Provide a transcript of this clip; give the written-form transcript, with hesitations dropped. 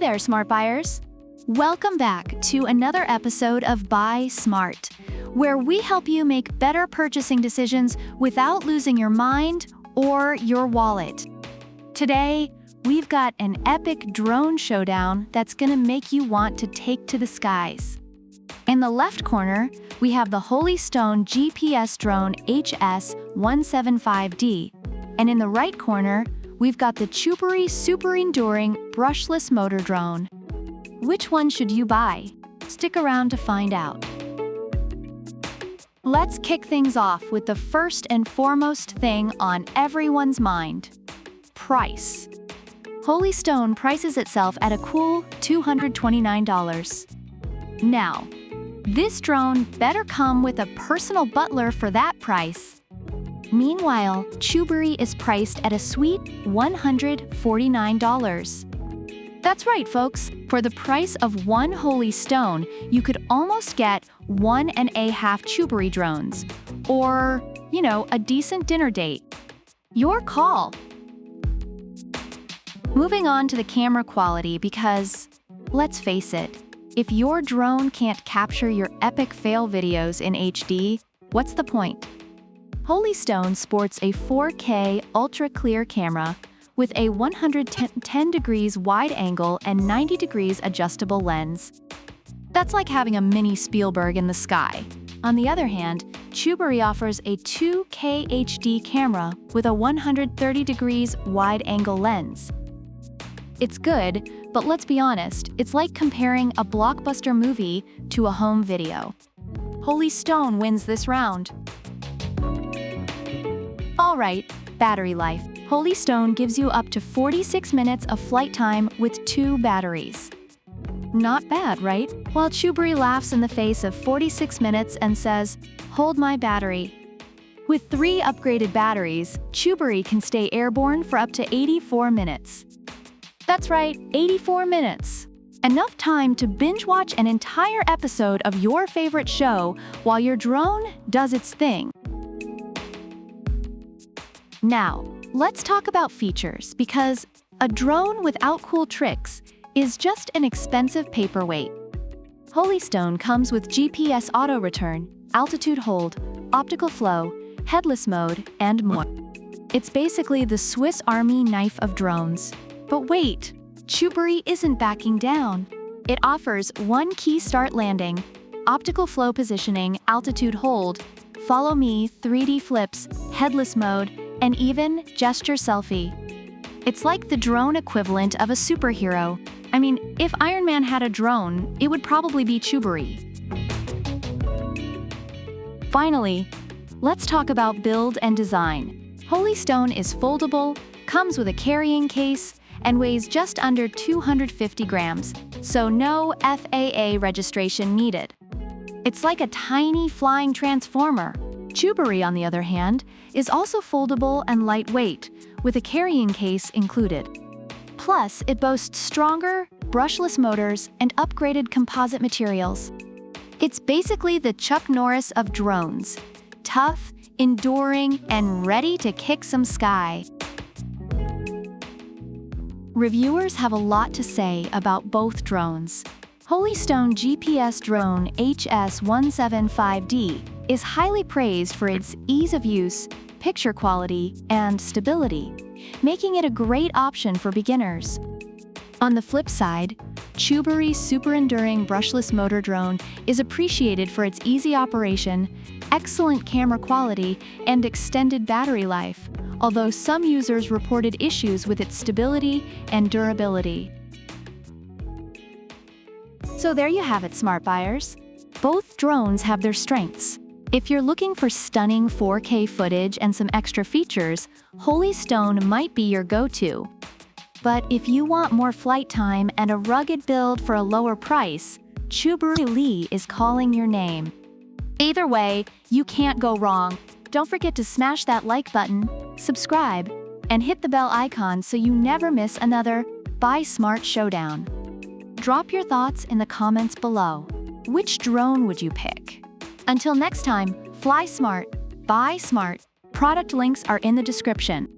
there, smart buyers! Welcome back to another episode of Buy Smart, where we help you make better purchasing decisions without losing your mind or your wallet. Today, we've got an epic drone showdown that's gonna make you want to take to the skies. In the left corner, we have the Holy Stone GPS drone HS175D, and in the right corner, we've got the CHUBORY Super Enduring Brushless Motor Drone. Which one should you buy? Stick around to find out. Let's kick things off with the first and foremost thing on everyone's mind: price. Holy Stone prices itself at a cool $229. Now, this drone better come with a personal butler for that price. Meanwhile, CHUBORY is priced at a sweet $149. That's right, folks. For the price of one Holy Stone, you could almost get 1.5 CHUBORY drones. Or, a decent dinner date. Your call. Moving on to the camera quality because, let's face it, if your drone can't capture your epic fail videos in HD, what's the point? Holy Stone sports a 4K ultra-clear camera with a 110 degrees wide angle and 90 degrees adjustable lens. That's like having a mini Spielberg in the sky. On the other hand, CHUBORY offers a 2K HD camera with a 130 degrees wide angle lens. It's good, but let's be honest, it's like comparing a blockbuster movie to a home video. Holy Stone wins this round. Alright, battery life. Holy Stone gives you up to 46 minutes of flight time with 2 batteries. Not bad, right? While CHUBORY laughs in the face of 46 minutes and says, "Hold my battery." With 3 upgraded batteries, CHUBORY can stay airborne for up to 84 minutes. That's right, 84 minutes. Enough time to binge-watch an entire episode of your favorite show while your drone does its thing. Now, let's talk about features, because a drone without cool tricks is just an expensive paperweight. Holy Stone comes with GPS auto return, altitude hold, optical flow, headless mode, and more. It's basically the Swiss Army knife of drones. But wait, CHUBORY isn't backing down. It offers 1 key start landing, optical flow positioning, altitude hold, follow me, 3D flips, headless mode, and even gesture selfie. It's like the drone equivalent of a superhero. I mean, if Iron Man had a drone, it would probably be CHUBORY. Finally, let's talk about build and design. Holy Stone is foldable, comes with a carrying case, and weighs just under 250 grams, so no FAA registration needed. It's like a tiny flying transformer. CHUBORY, on the other hand, is also foldable and lightweight, with a carrying case included. Plus, it boasts stronger, brushless motors and upgraded composite materials. It's basically the Chuck Norris of drones: tough, enduring, and ready to kick some sky. Reviewers have a lot to say about both drones. Holy Stone GPS drone HS175D is highly praised for its ease of use, picture quality, and stability, making it a great option for beginners. On the flip side, CHUBORY Super Enduring Brushless Motor Drone is appreciated for its easy operation, excellent camera quality, and extended battery life, although some users reported issues with its stability and durability. So there you have it, smart buyers. Both drones have their strengths. If you're looking for stunning 4K footage and some extra features, Holy Stone might be your go-to. But if you want more flight time and a rugged build for a lower price, CHUBORY is calling your name. Either way, you can't go wrong. Don't forget to smash that like button, subscribe, and hit the bell icon so you never miss another Buy Smart showdown. Drop your thoughts in the comments below. Which drone would you pick? Until next time, fly smart, buy smart. Product links are in the description.